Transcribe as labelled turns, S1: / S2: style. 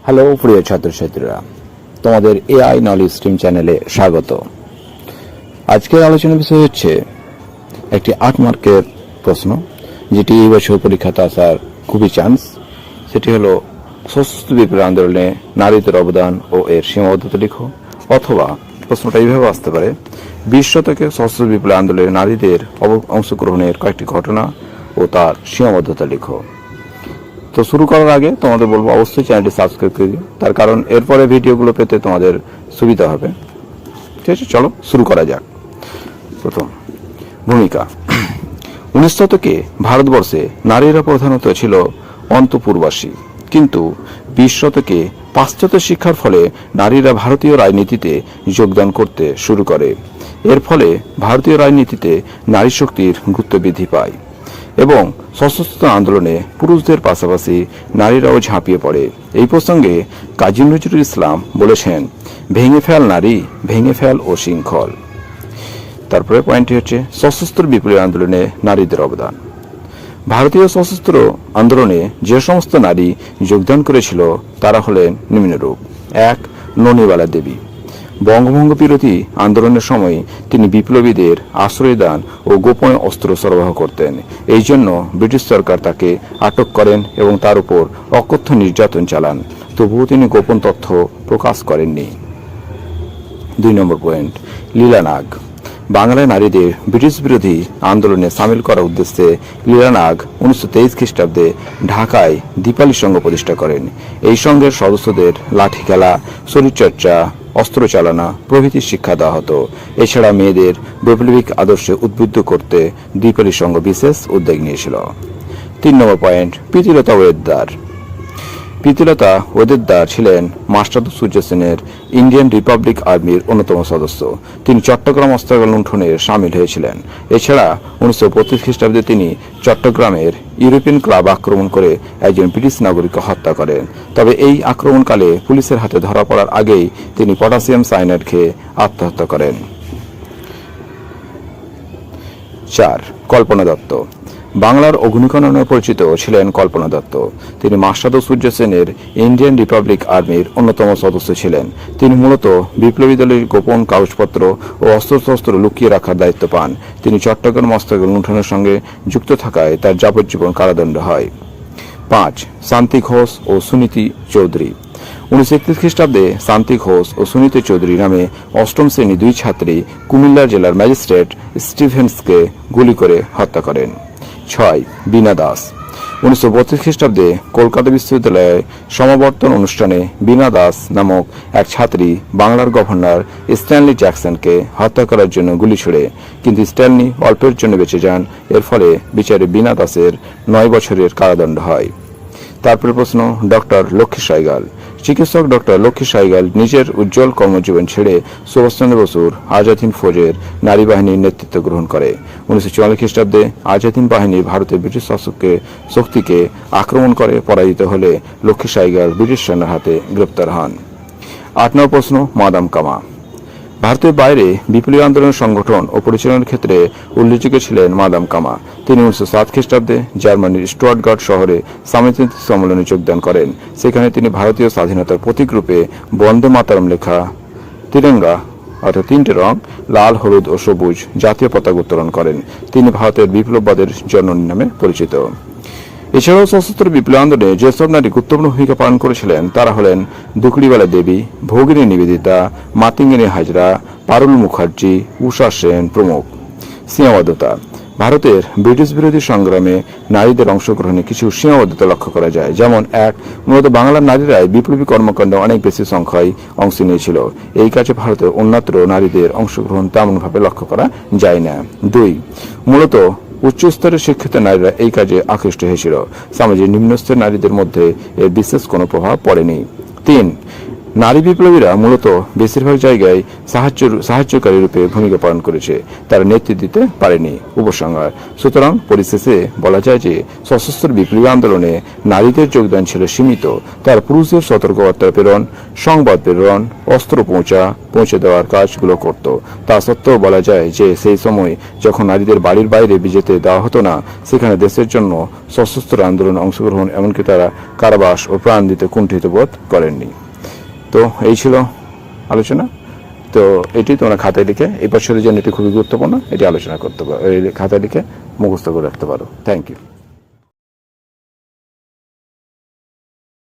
S1: Hello প্রিয় ছাত্রছাত্রীরা, তোমাদের এআই নলেজ স্ট্রিম চ্যানেলে স্বাগত। আজকের আলোচনার বিষয় হচ্ছে একটি 8 মার্কের প্রশ্ন, যেটি এই বছর পরীক্ষাতে আসার খুবই চান্স। সেটি হলো সশস্ত্র বিপ্লবী আন্দোলনে নারীদের অবদান ও এর সীমাবদ্ধতা লিখো। অথবা প্রশ্নটা এইভাবে আসতে পারে, 20 শতকে সশস্ত্র বিপ্লবী আন্দোলনে নারীদের অংশগ্রহণের কয়েকটি ঘটনা ও তার সীমাবদ্ধতা লিখো। তো শুরু করার আগে তোমাদের বলবো অবশ্যই চ্যানেলটি সাবস্ক্রাইব করে দিও, তার কারণ এরপরে ভিডিওগুলো পেতে তোমাদের সুবিধা হবে। ঠিক আছে, চলো শুরু করা যাক। প্রথম ভূমিকা। 19 শতকে ভারতবর্ষে নারীরা প্রধানত ছিল অন্তঃপুরবাসী, কিন্তু 20 শতকে পাশ্চাত্য শিক্ষার ফলে নারীরা ভারতীয় রাজনীতিতে যোগদান করতে শুরু করে। এর ফলে ভারতীয় রাজনীতিতে নারী শক্তির গুরুত্ব বৃদ্ধি পায় এবং সশস্ত্র আন্দোলনে পুরুষদের পাশাপাশি নারীরাও ঝাঁপিয়ে পড়ে। এই প্রসঙ্গে কাজী নজরুল ইসলাম বলেছেন, ভেঙে ফেল নারী, ভেঙে ফেল ও শৃঙ্খল। তারপরে পয়েন্টটি হচ্ছে সশস্ত্র বিপ্লবী আন্দোলনে নারীদের অবদান। ভারতীয় সশস্ত্র আন্দোলনে যে সমস্ত নারী যোগদান করেছিল তারা হলেন নিম্নরূপ। 1. ননিবালা দেবী। বঙ্গভঙ্গ বিরোধী আন্দোলনের সময় তিনি বিপ্লবীদের আশ্রয় দান ও গোপনে অস্ত্র সরবরাহ করতেন। এই জন্য ব্রিটিশ সরকার তাকে আটক করেন এবং তার উপর অকথ্য নির্যাতন চালান, তবুও তিনি গোপন তথ্য প্রকাশ করেননি। 2 নম্বর পয়েন্ট, লীলা নাগ। বাংলায় নারীদের ব্রিটিশ বিরোধী আন্দোলনে সামিল করার উদ্দেশ্যে লীলা নাগ 1923 খ্রিস্টাব্দে ঢাকায় দীপালি সংঘ প্রতিষ্ঠা করেন। এই সংঘের সদস্যদের লাঠি খেলা, শরীরচর্চা, অস্ত্র চালনা প্রভৃতি শিক্ষা দেওয়া হতো। এছাড়া মেয়েদের বৈপ্লবিক আদর্শে উদ্বুদ্ধ করতে দীপালি সংঘ বিশেষ উদ্যোগ নিয়েছিল। 3 নম্বর পয়েন্ট, প্রীতিলতা ওয়েদার। প্রীতিলতা ওয়েদার ছিলেন মাস্টার সূর্য সেনের ইন্ডিয়ান রিপাবলিক আর্মির অন্যতম সদস্য। তিনি চট্টগ্রাম অস্ত্রাগার লুণ্ঠনে সামিল হয়েছিলেন। এছাড়া 1932 খ্রিস্টাব্দে তিনি চট্টগ্রামের ইউরোপিয়ান ক্লাব আক্রমণ করে একজন ব্রিটিশ নাগরিককে হত্যা করেন। তবে এই আক্রমণকালে পুলিশের হাতে ধরা পড়ার আগেই তিনি পটাশিয়াম সায়ানাইড খেয়ে আত্মহত্যা করেন। 4. কল্পনা দত্ত। বাংলার অগ্নিকণা নামে পরিচিত ছিলেন কল্পনা দত্ত। তিনি মাস্টার সূর্য সেনের ইন্ডিয়ান রিপাবলিক আর্মির অন্যতম সদস্য ছিলেন। তিনি মূলত বিপ্লবী দলের গোপন কাগজপত্র ও অস্ত্রশস্ত্র লুকিয়ে রাখার দায়িত্ব পান। তিনি চট্টগ্রাম অস্ত্রাগার লুণ্ঠনের সঙ্গে যুক্ত থাকায় তার যাবজ্জীবন কারাদণ্ড হয়। 5. শান্তি ঘোষ ও সুনীতি চৌধুরী। 1931 খ্রিস্টাব্দে শান্তি ঘোষ ও সুনীতি চৌধুরী নামে অষ্টম শ্রেণী 2 ছাত্রী কুমিল্লা জেলার ম্যাজিস্ট্রেট স্টিভেন্সকে গুলি করে হত্যা করেন। 6. বীণা দাস। 1932 খ্রিস্টাব্দে কলকাতা বিশ্ববিদ্যালয়ে সমাবর্তন অনুষ্ঠানে বীণা দাস নামক এক ছাত্রী বাংলার গভর্নর স্ট্যানলি জ্যাকসনকে হত্যা করার জন্য গুলি ছুড়ে, কিন্তু স্ট্যানলি অল্পের জন্য বেঁচে যান। এর ফলে বিচারে বীণা দাসের 9 বছরের কারাদণ্ড হয়। তারপরে প্রশ্ন, ডক্টর লক্ষ্মী সাইগাল। চিকিৎসক ডক্টর লক্ষ্মী সাইগাল নিজের উজ্জ্বল কর্মজীবন ছেড়ে সুভাষচন্দ্র বসুর আজাদ হিন্দ ফৌজের নারী বাহিনীর নেতৃত্ব গ্রহণ করে। 1944 খ্রিস্টাব্দে আজাদ হিন্দ বাহিনী ভারতের ব্রিটিশ শক্তিকে আক্রমণ করে পরাজিত হলে লক্ষ্মী সাইগাল ব্রিটিশ সেনার হাতে গ্রেপ্তার হন। 8 নম্বর প্রশ্ন, মাদাম কামা। ভারতের বাইরে বিপ্লবী আন্দোলন সংগঠন ও পরিচালনার ক্ষেত্রে উল্লেখযোগ্য ছিলেন মাদাম কামা। তিনি 1907 খ্রিস্টাব্দে জার্মানির স্টুটগার্ট শহরে সামরিক সম্মেলনে যোগদান করেন। সেখানে তিনি ভারতীয় স্বাধীনতার প্রতীক রূপে বন্দে মাতরম লেখা তিরঙ্গা অর্থাৎ 3টে রং লাল, হলুদ ও সবুজ জাতীয় পতাকা উত্তোলন করেন। তিনি ভারতের বিপ্লববাদের জননী নামে পরিচিত। এছাড়াও সশস্ত্র বিপ্লবী আন্দোলনে যেসব নারী গুরুত্বপূর্ণ ভূমিকা পালন করেছিলেন তারা হলেন দুকড়িবালা দেবী, ভগিনী নিবেদিতা, মাতঙ্গিনী হাজরা, পারুল মুখার্জি, উষা সেন প্রমুখ। সীমাবদ্ধতা। ভারতের ব্রিটিশ বিরোধী সংগ্রামে নারীদের অংশগ্রহণে কিছু সীমাবদ্ধতা লক্ষ্য করা যায়। যেমন 1. মূলত বাংলার নারীরাই বিপ্লবী কর্মকাণ্ডে অনেক বেশি সংখ্যায় অংশ নিয়েছিল। এই কাজে ভারতের অন্যত্র নারীদের অংশগ্রহণ তেমনভাবে লক্ষ্য করা যায় না। 2. মূলত উচ্চস্তরের শিক্ষিত নারীরা এই কাজে আকৃষ্ট হয়েছিল। সমাজের নিম্নস্তরের নারীদের মধ্যে এর বিশেষ কোনো প্রভাব পড়েনি। 3. নারী বিপ্লবীরা মূলত বেশিরভাগ জায়গায় সাহায্যকারী রূপে ভূমিকা পালন করেছে, তারা নেতৃত্ব দিতে পারেনি। উপসংহার: সুতরাং পরিশেষে বলা যায় যে সশস্ত্র বিপ্লবী আন্দোলনে নারীদের যোগদান ছিল সীমিত। তার পুরুষদের সতর্কবার্তা প্রেরণ, সংবাদ প্রেরণ, অস্ত্র পৌঁছে দেওয়ার কাজগুলো করত। তা সত্ত্বেও বলা যায় যে সেই সময় যখন নারীদের বাড়ির বাইরে যেতে দেওয়া হতো না, সেখানে দেশের জন্য সশস্ত্র আন্দোলনে অংশগ্রহণ, এমনকি তারা কারাবাস ও প্রাণ দিতে কুণ্ঠিত বোধ করেননি। তো এই ছিল আলোচনা। তো এটি তোমরা খাতায় লিখে, এই বছরের জন্য এটি খুবই গুরুত্বপূর্ণ, এটি আলোচনা করতে পারো, খাতায় লিখে মুখস্থ করে রাখতে পারো। Thank you.